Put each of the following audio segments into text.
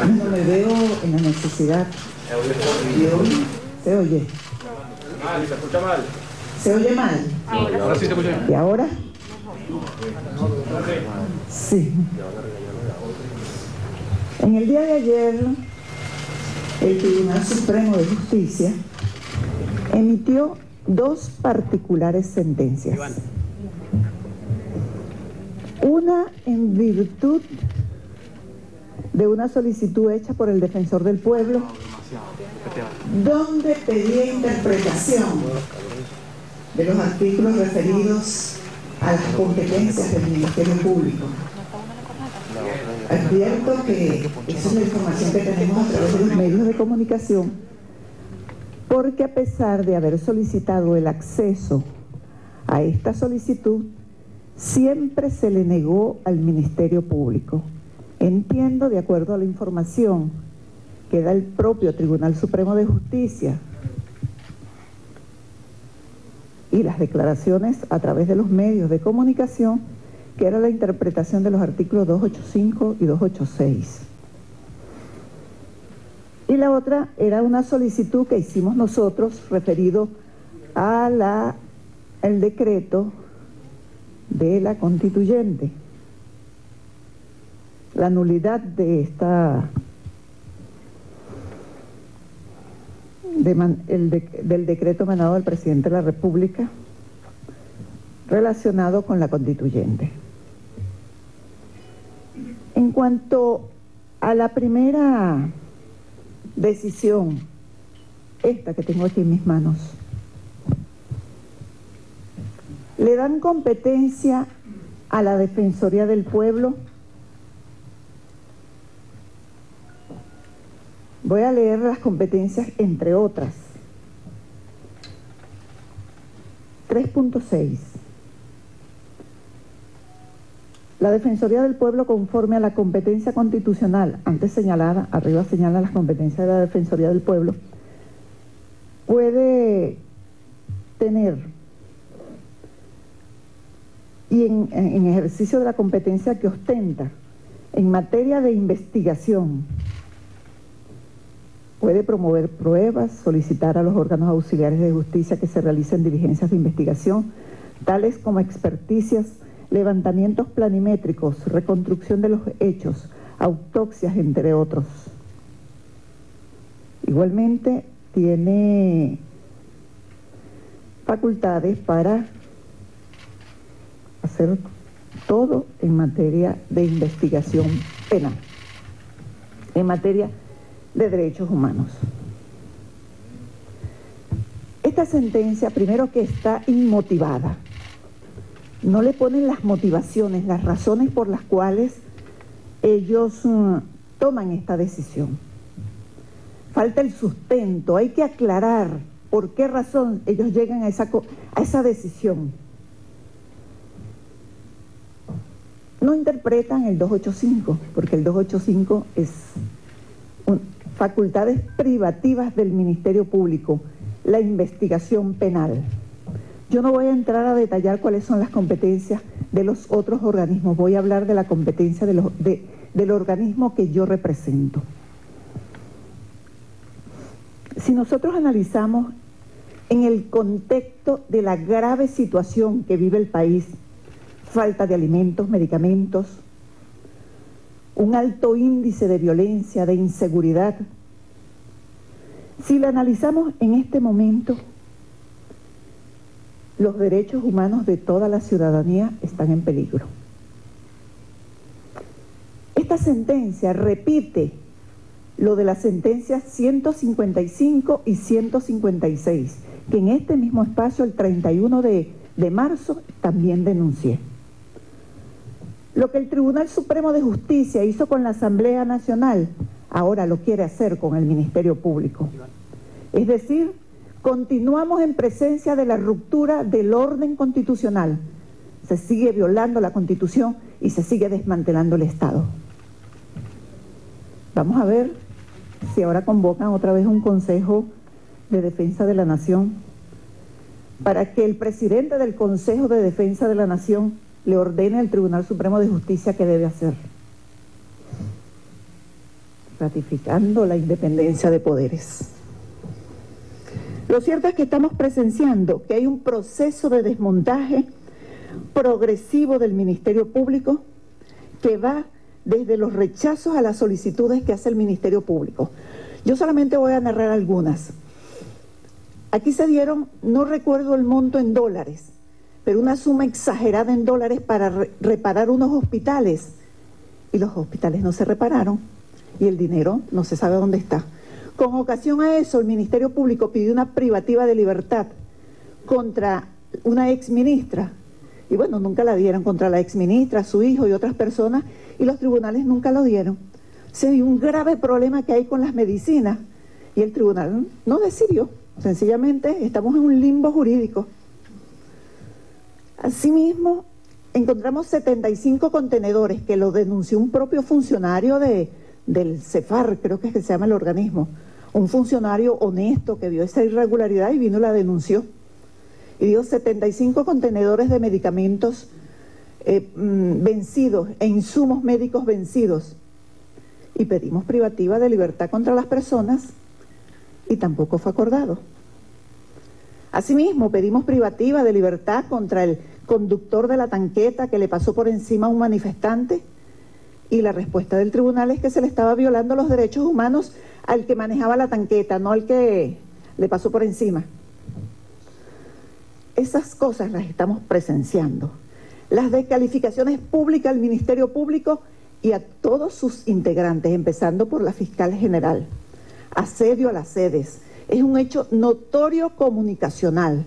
No me veo en la necesidad. ¿Se oye? Se escucha mal. ¿Se oye mal? Ahora sí se escucha bien. ¿Y ahora? Sí. En el día de ayer, el Tribunal Supremo de Justicia emitió dos particulares sentencias. Una en virtud de una solicitud hecha por el Defensor del Pueblo, donde pedía interpretación de los artículos referidos a las competencias del Ministerio Público. Advierto que esa es la información que tenemos a través de los medios de comunicación, porque a pesar de haber solicitado el acceso a esta solicitud, siempre se le negó al Ministerio Público. Entiendo, de acuerdo a la información que da el propio Tribunal Supremo de Justicia y las declaraciones a través de los medios de comunicación, que era la interpretación de los artículos 285 y 286. Y la otra era una solicitud que hicimos nosotros referido a el decreto de la constituyente, la nulidad de del decreto emanado del presidente de la República relacionado con la constituyente. En cuanto a la primera decisión, esta que tengo aquí en mis manos, le dan competencia a la Defensoría del Pueblo. Voy a leer las competencias, entre otras. 3.6. La Defensoría del Pueblo, conforme a la competencia constitucional antes señalada, arriba señala las competencias de la Defensoría del Pueblo, puede tener, y en ejercicio de la competencia que ostenta en materia de investigación, puede promover pruebas, solicitar a los órganos auxiliares de justicia que se realicen diligencias de investigación, tales como experticias, levantamientos planimétricos, reconstrucción de los hechos, autopsias, entre otros. Igualmente tiene facultades para hacer todo en materia de investigación penal, en materia de derechos humanos. Esta sentencia, primero que está inmotivada, no le ponen las motivaciones, las razones por las cuales ellos toman esta decisión. Falta el sustento, hay que aclarar por qué razón ellos llegan a esa decisión. No interpretan el 285, porque el 285 es facultades privativas del Ministerio Público, la investigación penal. Yo no voy a entrar a detallar cuáles son las competencias de los otros organismos, voy a hablar de la competencia del organismo que yo represento. Si nosotros analizamos en el contexto de la grave situación que vive el país, falta de alimentos, medicamentos, un alto índice de violencia, de inseguridad, si la analizamos en este momento, los derechos humanos de toda la ciudadanía están en peligro. Esta sentencia repite lo de las sentencias 155 y 156, que en este mismo espacio, el 31 de marzo, también denuncié. Lo que el Tribunal Supremo de Justicia hizo con la Asamblea Nacional, ahora lo quiere hacer con el Ministerio Público. Es decir, continuamos en presencia de la ruptura del orden constitucional. Se sigue violando la Constitución y se sigue desmantelando el Estado. Vamos a ver si ahora convocan otra vez un Consejo de Defensa de la Nación para que el presidente del Consejo de Defensa de la Nación le ordene al Tribunal Supremo de Justicia qué debe hacer. ratificando la independencia de poderes. Lo cierto es que estamos presenciando que hay un proceso de desmontaje progresivo del Ministerio Público que va desde los rechazos a las solicitudes que hace el Ministerio Público. Yo solamente voy a narrar algunas. Aquí se dieron, no recuerdo el monto en dólares, pero una suma exagerada en dólares para reparar unos hospitales. Y los hospitales no se repararon y el dinero no se sabe dónde está. Con ocasión a eso, el Ministerio Público pidió una privativa de libertad contra una exministra. Y bueno, nunca la dieron, contra la exministra, su hijo y otras personas, y los tribunales nunca lo dieron. O sea, hay un grave problema que hay con las medicinas y el tribunal no decidió. Sencillamente estamos en un limbo jurídico. Asimismo, encontramos 75 contenedores que lo denunció un propio funcionario del CEFAR, creo que es que se llama el organismo. Un funcionario honesto que vio esa irregularidad y vino y la denunció. Y digo, 75 contenedores de medicamentos vencidos e insumos médicos vencidos. Y pedimos privativa de libertad contra las personas y tampoco fue acordado. Asimismo, pedimos privativa de libertad contra el conductor de la tanqueta que le pasó por encima a un manifestante y la respuesta del tribunal es que se le estaba violando los derechos humanos al que manejaba la tanqueta, no al que le pasó por encima. Esas cosas las estamos presenciando. Las descalificaciones públicas al Ministerio Público y a todos sus integrantes, empezando por la fiscal general. Asedio a las sedes. Es un hecho notorio comunicacional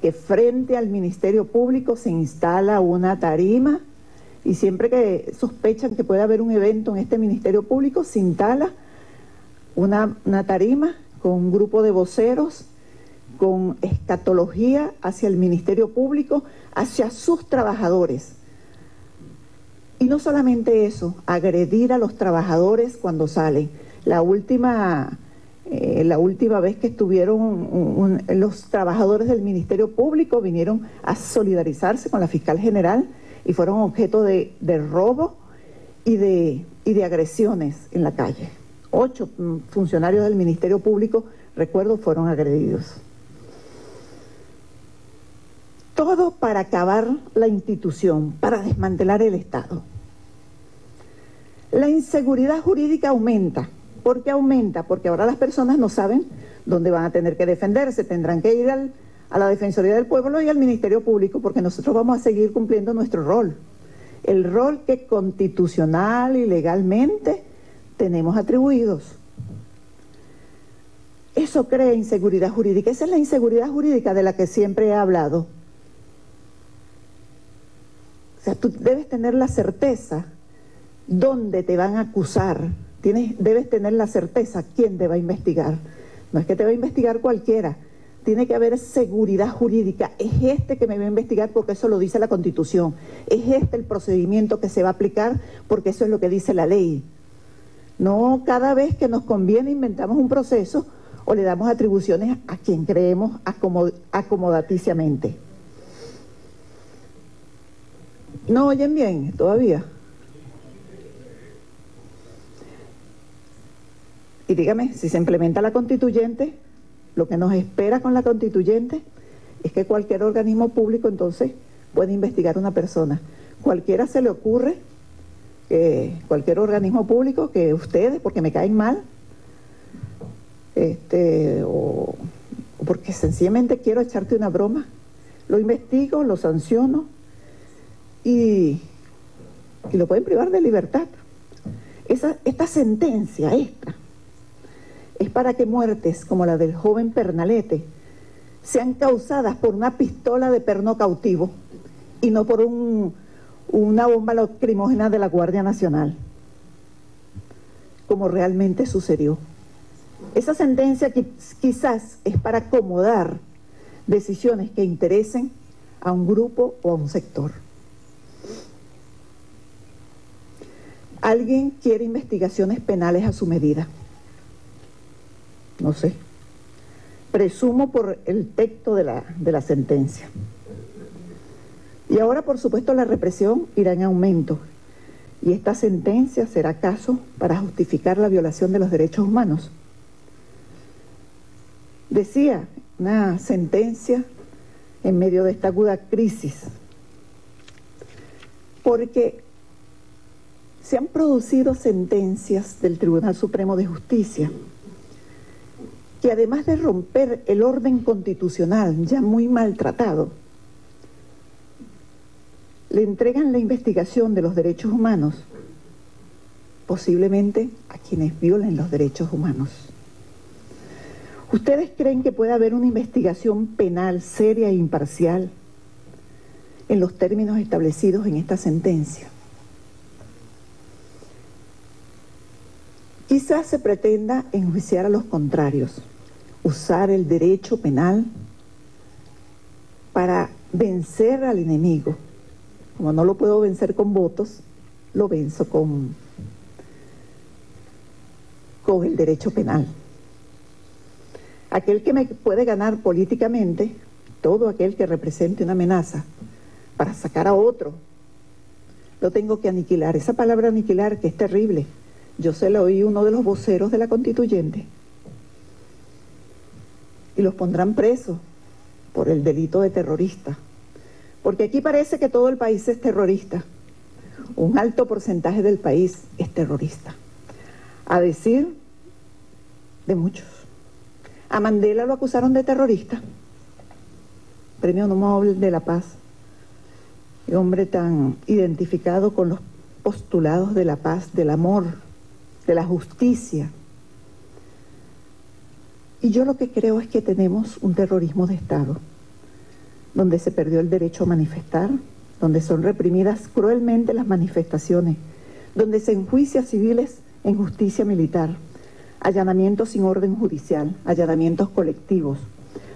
que frente al Ministerio Público se instala una tarima y siempre que sospechan que puede haber un evento en este Ministerio Público se instala una tarima con un grupo de voceros con escatología hacia el Ministerio Público, hacia sus trabajadores. Y no solamente eso, agredir a los trabajadores cuando salen. La última vez que estuvieron los trabajadores del Ministerio Público vinieron a solidarizarse con la fiscal general y fueron objeto de robo y de agresiones en la calle. 8 funcionarios del Ministerio Público, recuerdo, fueron agredidos. Todo para acabar la institución, para desmantelar el Estado. La inseguridad jurídica aumenta. ¿Por qué aumenta? Porque ahora las personas no saben dónde van a tener que defenderse, tendrán que ir a la Defensoría del Pueblo y al Ministerio Público porque nosotros vamos a seguir cumpliendo nuestro rol. El rol que constitucional y legalmente tenemos atribuidos. Eso crea inseguridad jurídica. Esa es la inseguridad jurídica de la que siempre he hablado. O sea, tú debes tener la certeza dónde te van a acusar. Debes tener la certeza quién te va a investigar. No es que te va a investigar cualquiera. Tiene que haber seguridad jurídica. Es este que me va a investigar porque eso lo dice la Constitución. Es este el procedimiento que se va a aplicar porque eso es lo que dice la ley. No cada vez que nos conviene inventamos un proceso o le damos atribuciones a quien creemos acomodaticiamente. ¿No oyen bien todavía? Y dígame, si se implementa la constituyente, lo que nos espera con la constituyente es que cualquier organismo público entonces puede investigar a una persona. Cualquiera se le ocurre, cualquier organismo público, que ustedes, porque me caen mal, o porque sencillamente quiero echarte una broma, lo investigo, lo sanciono y lo pueden privar de libertad. Esta sentencia, es para que muertes como la del joven Pernalete sean causadas por una pistola de perno cautivo y no por una bomba lacrimógena de la Guardia Nacional, como realmente sucedió. Esa sentencia quizás es para acomodar decisiones que interesen a un grupo o a un sector. Alguien quiere investigaciones penales a su medida. No sé. Presumo por el texto de la sentencia. Y ahora, por supuesto, la represión irá en aumento. Y esta sentencia será caso para justificar la violación de los derechos humanos. Decía, una sentencia en medio de esta aguda crisis, porque se han producido sentencias del Tribunal Supremo de Justicia que, además de romper el orden constitucional ya muy maltratado, le entregan la investigación de los derechos humanos, posiblemente a quienes violen los derechos humanos. ¿Ustedes creen que puede haber una investigación penal seria e imparcial en los términos establecidos en esta sentencia? Quizás se pretenda enjuiciar a los contrarios, usar el derecho penal para vencer al enemigo. Como no lo puedo vencer con votos, lo venzo con el derecho penal. Aquel que me puede ganar políticamente, todo aquel que represente una amenaza para sacar a otro, lo tengo que aniquilar. Esa palabra aniquilar, que es terrible, yo se la oí a uno de los voceros de la constituyente. Y los pondrán presos por el delito de terrorista. Porque aquí parece que todo el país es terrorista. Un alto porcentaje del país es terrorista. A decir de muchos. A Mandela lo acusaron de terrorista. Premio Nobel de la Paz. Y hombre tan identificado con los postulados de la paz, del amor, de la justicia. Y yo lo que creo es que tenemos un terrorismo de Estado, donde se perdió el derecho a manifestar, donde son reprimidas cruelmente las manifestaciones, donde se enjuicia a civiles en justicia militar, allanamientos sin orden judicial, allanamientos colectivos.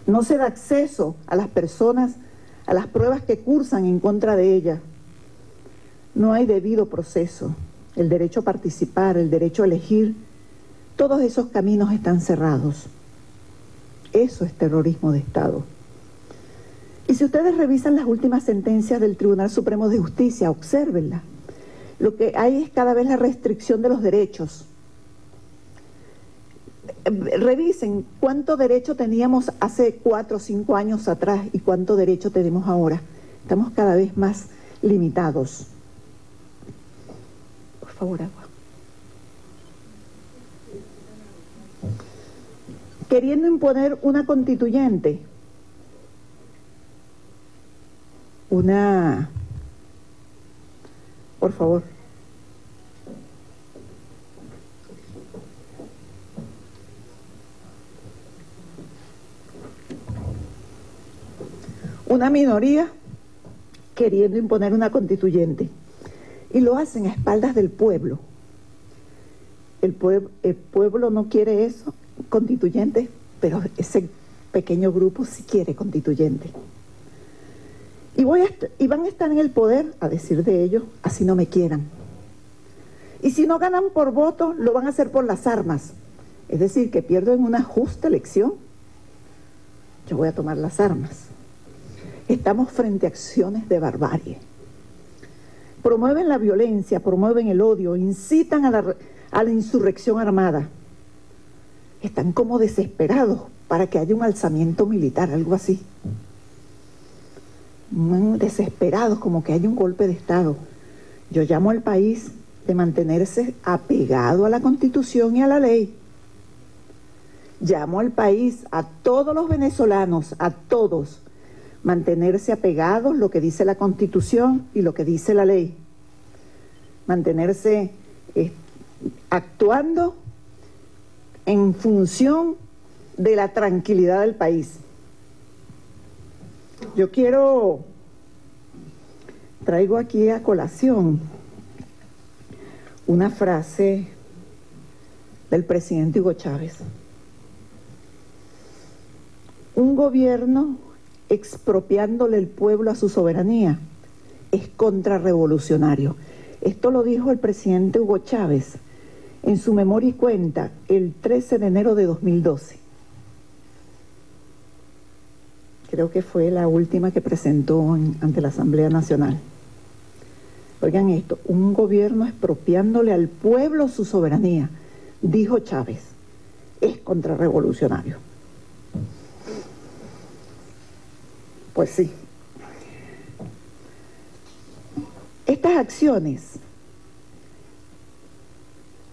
No se da acceso a las personas a las pruebas que cursan en contra de ellas. No hay debido proceso. El derecho a participar, el derecho a elegir, todos esos caminos están cerrados. Eso es terrorismo de Estado. Y si ustedes revisan las últimas sentencias del Tribunal Supremo de Justicia, obsérvenlas. Lo que hay es cada vez la restricción de los derechos. Revisen cuánto derecho teníamos hace 4 o 5 años atrás y cuánto derecho tenemos ahora. Estamos cada vez más limitados. Por favor, agua. Queriendo imponer una constituyente, por favor. Una minoría queriendo imponer una constituyente. Y lo hacen a espaldas del pueblo. El pueblo no quiere eso, constituyente, pero ese pequeño grupo sí quiere constituyente. Y van a estar en el poder, a decir de ellos, así no me quieran. Y si no ganan por voto, lo van a hacer por las armas. Es decir, que pierdo en una justa elección, yo voy a tomar las armas. Estamos frente a acciones de barbarie. Promueven la violencia, promueven el odio, incitan a la insurrección armada. Están como desesperados para que haya un alzamiento militar, algo así. Desesperados, como que haya un golpe de Estado. Yo llamo al país de mantenerse apegado a la Constitución y a la ley. Llamo al país, a todos los venezolanos, a todos, mantenerse apegados a lo que dice la Constitución y lo que dice la ley. Mantenerse actuando en función de la tranquilidad del país. Yo traigo aquí a colación una frase del presidente Hugo Chávez. Un gobierno expropiándole el pueblo a su soberanía es contrarrevolucionario. Esto lo dijo el presidente Hugo Chávez en su memoria y cuenta el 13 de enero de 2012. Creo que fue la última que presentó ante la Asamblea Nacional. Oigan esto, un gobierno expropiándole al pueblo su soberanía, dijo Chávez, es contrarrevolucionario. Pues sí. Estas acciones,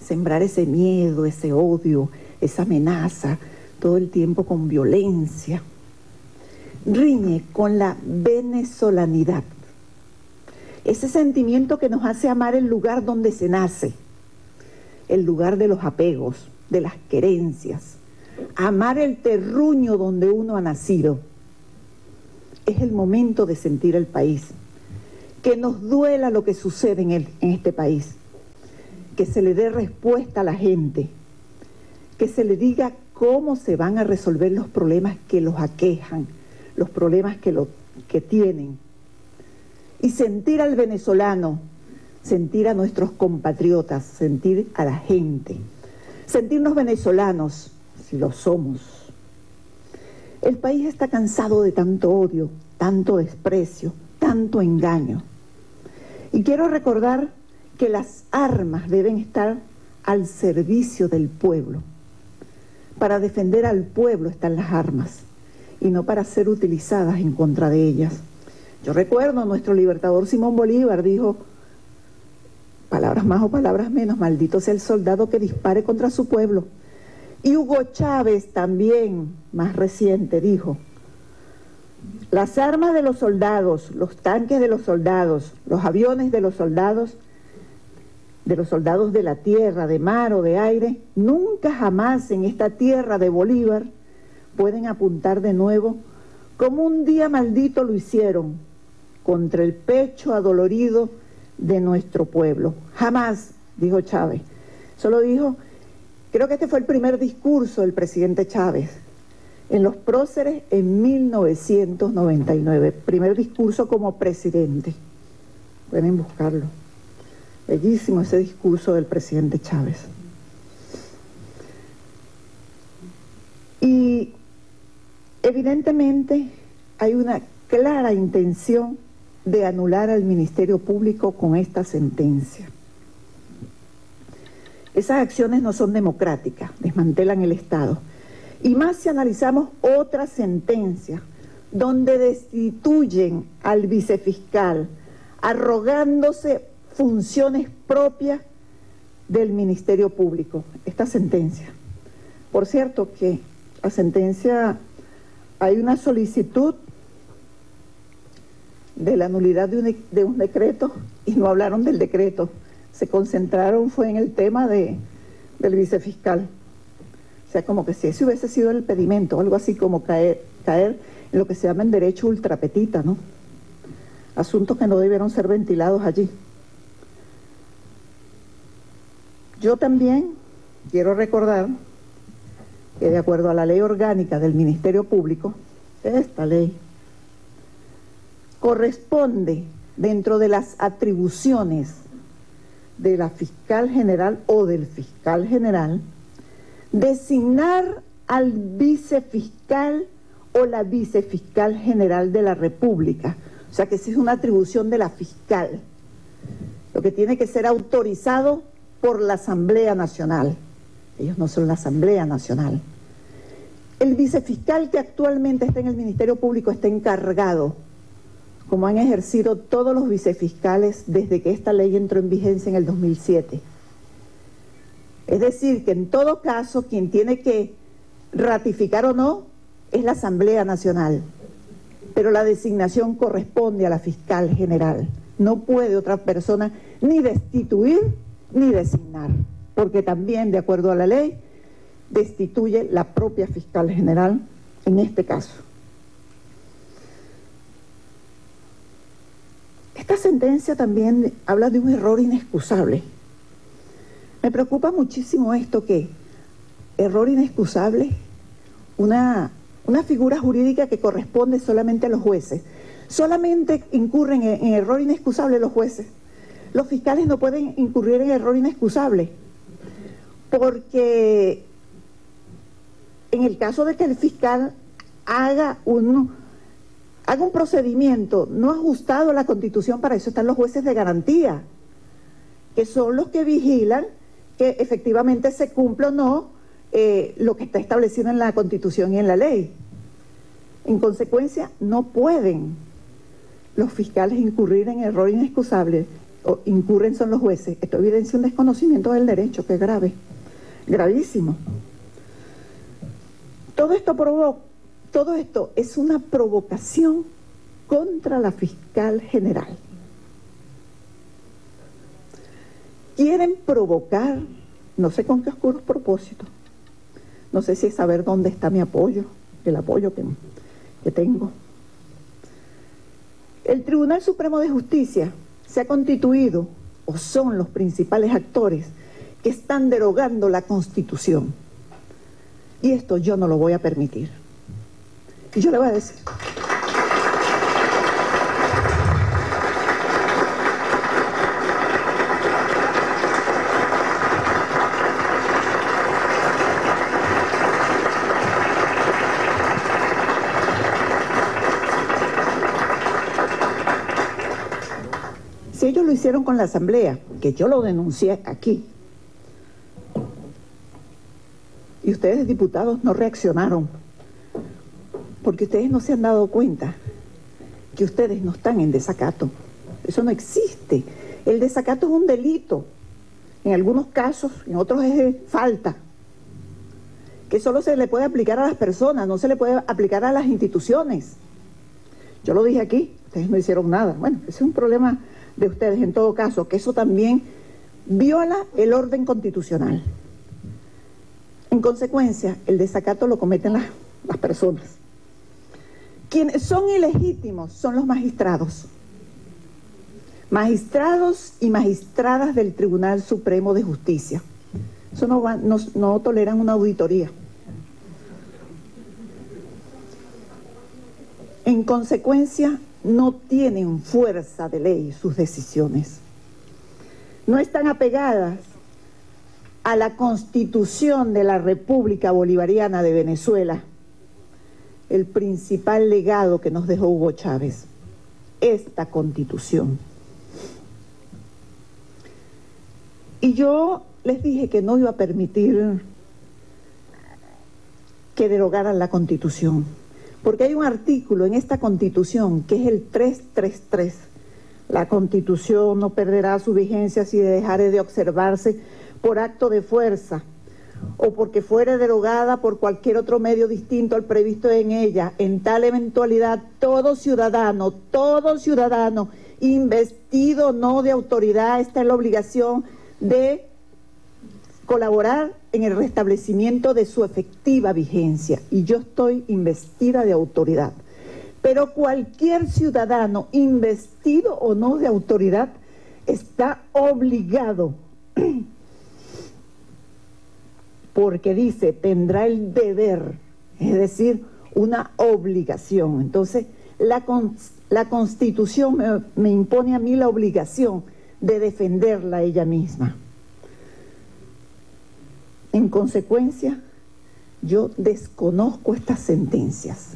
sembrar ese miedo, ese odio, esa amenaza, todo el tiempo con violencia, riñe con la venezolanidad. Ese sentimiento que nos hace amar el lugar donde se nace, el lugar de los apegos, de las querencias, amar el terruño donde uno ha nacido. Es el momento de sentir el país, que nos duela lo que sucede en este país, que se le dé respuesta a la gente, que se le diga cómo se van a resolver los problemas que los aquejan, los problemas que tienen. Y sentir al venezolano, sentir a nuestros compatriotas, sentir a la gente, sentirnos venezolanos, si lo somos. El país está cansado de tanto odio, tanto desprecio, tanto engaño. Y quiero recordar que las armas deben estar al servicio del pueblo. Para defender al pueblo están las armas y no para ser utilizadas en contra de ellas. Yo recuerdo, nuestro libertador Simón Bolívar dijo, palabras más o palabras menos, maldito sea el soldado que dispare contra su pueblo. Y Hugo Chávez también, más reciente, dijo, las armas de los soldados, los tanques de los soldados, los aviones de los soldados de la tierra, de mar o de aire, nunca jamás en esta tierra de Bolívar pueden apuntar de nuevo como un día maldito lo hicieron contra el pecho adolorido de nuestro pueblo. Jamás, dijo Chávez. Solo dijo, creo que este fue el primer discurso del presidente Chávez en Los Próceres en 1999, primer discurso como presidente. Pueden buscarlo. Bellísimo ese discurso del presidente Chávez. Y evidentemente hay una clara intención de anular al Ministerio Público con esta sentencia. Esas acciones no son democráticas, desmantelan el Estado. Y más si analizamos otras sentencias donde destituyen al vicefiscal, arrogándose funciones propias del Ministerio Público. Esta sentencia. Por cierto que la sentencia, hay una solicitud de la nulidad de un decreto y no hablaron del decreto. Se concentraron fue en el tema del vicefiscal. O sea, como que si ese hubiese sido el pedimento, algo así como caer en lo que se llama en derecho ultrapetita, ¿no? Asuntos que no debieron ser ventilados allí. Yo también quiero recordar que de acuerdo a la ley orgánica del Ministerio Público, esta ley corresponde dentro de las atribuciones de la fiscal general o del fiscal general designar al vicefiscal o la vicefiscal general de la República. O sea que esa es una atribución de la fiscal, lo que tiene que ser autorizado por la Asamblea Nacional. Ellos no son la Asamblea Nacional. El vicefiscal que actualmente está en el Ministerio Público está encargado, como han ejercido todos los vicefiscales desde que esta ley entró en vigencia en el 2007. Es decir, que en todo caso quien tiene que ratificar o no es la Asamblea Nacional, pero la designación corresponde a la fiscal general. No puede otra persona ni destituir ni designar, porque también, de acuerdo a la ley, destituye la propia fiscal general en este caso. Esta sentencia también habla de un error inexcusable. Me preocupa muchísimo esto, que error inexcusable, una figura jurídica que corresponde solamente a los jueces. Solamente incurren en error inexcusable los jueces. Los fiscales no pueden incurrir en error inexcusable, porque en el caso de que el fiscal haga haga un procedimiento no ajustado a la Constitución. Para eso están los jueces de garantía, que son los que vigilan que efectivamente se cumpla o no lo que está establecido en la Constitución y en la ley. En consecuencia, no pueden los fiscales incurrir en error inexcusable, o incurren son los jueces. Esto evidencia un desconocimiento del derecho, que es grave, gravísimo. Todo esto es una provocación contra la fiscal general. Quieren provocar, no sé con qué oscuros propósitos, no sé si es saber dónde está mi apoyo, el apoyo que tengo. El Tribunal Supremo de Justicia se ha constituido, o son los principales actores que están derogando la Constitución. Y esto yo no lo voy a permitir. Y yo le voy a decir. Si ellos lo hicieron con la Asamblea, que yo lo denuncié aquí, y ustedes, diputados, no reaccionaron, porque ustedes no se han dado cuenta que ustedes no están en desacato. Eso no existe. El desacato es un delito. En algunos casos, en otros es falta, que solo se le puede aplicar a las personas, no se le puede aplicar a las instituciones. Yo lo dije aquí, ustedes no hicieron nada. Bueno, ese es un problema de ustedes en todo caso, que eso también viola el orden constitucional. En consecuencia, el desacato lo cometen las personas. Quienes son ilegítimos son los magistrados. Magistrados y magistradas del Tribunal Supremo de Justicia. Eso no toleran una auditoría. En consecuencia, no tienen fuerza de ley sus decisiones. No están apegadas a la Constitución de la República Bolivariana de Venezuela, el principal legado que nos dejó Hugo Chávez, esta Constitución. Y yo les dije que no iba a permitir que derogaran la Constitución, porque hay un artículo en esta Constitución que es el 333. La Constitución no perderá su vigencia si dejare de observarse por acto de fuerza o porque fuere derogada por cualquier otro medio distinto al previsto en ella. En tal eventualidad, todo ciudadano investido o no de autoridad está en la obligación de colaborar en el restablecimiento de su efectiva vigencia. Y yo estoy investida de autoridad. Pero cualquier ciudadano, investido o no de autoridad, está obligado, porque dice, tendrá el deber, es decir, una obligación. Entonces, la Constitución me impone a mí la obligación de defenderla ella misma. En consecuencia, yo desconozco estas sentencias.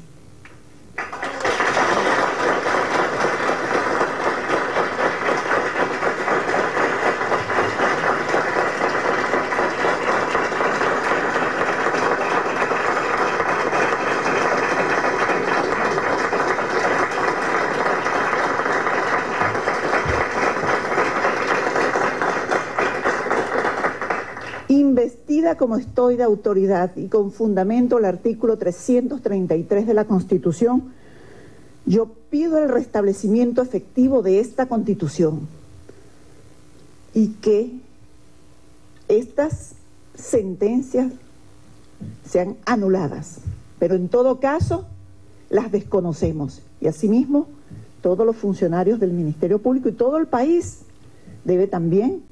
Investida como estoy de autoridad y con fundamento el artículo 333 de la Constitución, yo pido el restablecimiento efectivo de esta Constitución y que estas sentencias sean anuladas, pero en todo caso las desconocemos y asimismo todos los funcionarios del Ministerio Público y todo el país debe también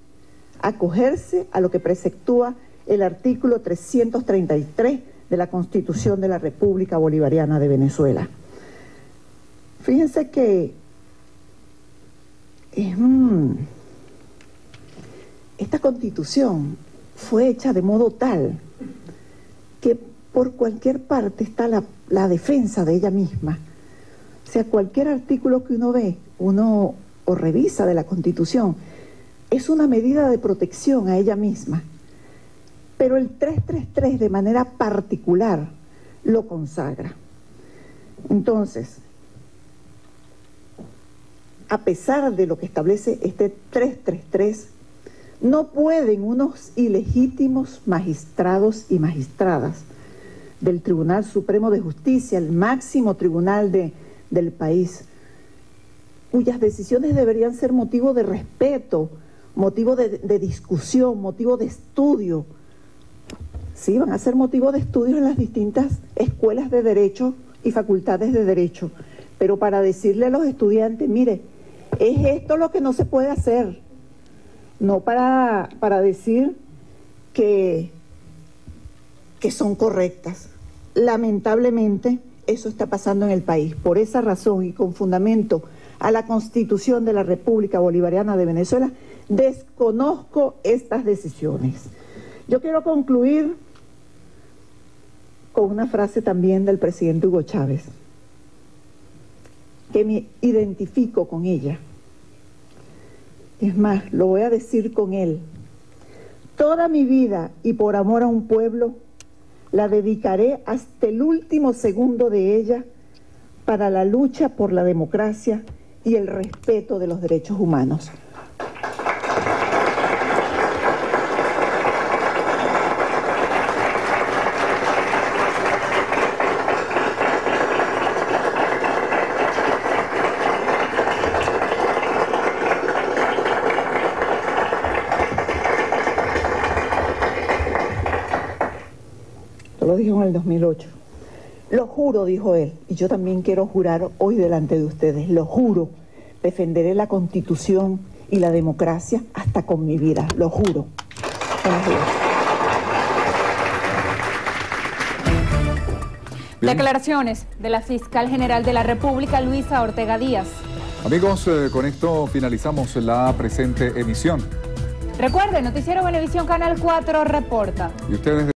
acogerse a lo que preceptúa el artículo 333 de la Constitución de la República Bolivariana de Venezuela. Fíjense que esta Constitución fue hecha de modo tal que por cualquier parte está la defensa de ella misma. O sea, cualquier artículo que uno ve, o revisa de la Constitución, es una medida de protección a ella misma. Pero el 333 de manera particular lo consagra. Entonces, a pesar de lo que establece este 333, no pueden unos ilegítimos magistrados y magistradas del Tribunal Supremo de Justicia, el máximo tribunal del país, cuyas decisiones deberían ser motivo de respeto, motivo de discusión, motivo de estudio. Sí, van a ser motivo de estudio en las distintas escuelas de derecho y facultades de derecho, pero para decirle a los estudiantes, mire, es esto lo que no se puede hacer, no para decir que son correctas. Lamentablemente, eso está pasando en el país. Por esa razón y con fundamento a la Constitución de la República Bolivariana de Venezuela, desconozco estas decisiones. Yo quiero concluir con una frase también del presidente Hugo Chávez, que me identifico con ella. Es más, lo voy a decir con él. Toda mi vida y por amor a un pueblo, la dedicaré hasta el último segundo de ella para la lucha por la democracia y el respeto de los derechos humanos. Lo dijo en el 2008. Lo juro, dijo él, y yo también quiero jurar hoy delante de ustedes, lo juro, defenderé la Constitución y la democracia hasta con mi vida, lo juro. Buenos días. Declaraciones de la Fiscal General de la República, Luisa Ortega Díaz. Amigos, con esto finalizamos la presente emisión. Recuerden, Noticiero Venevisión Canal 4 reporta. Y ustedes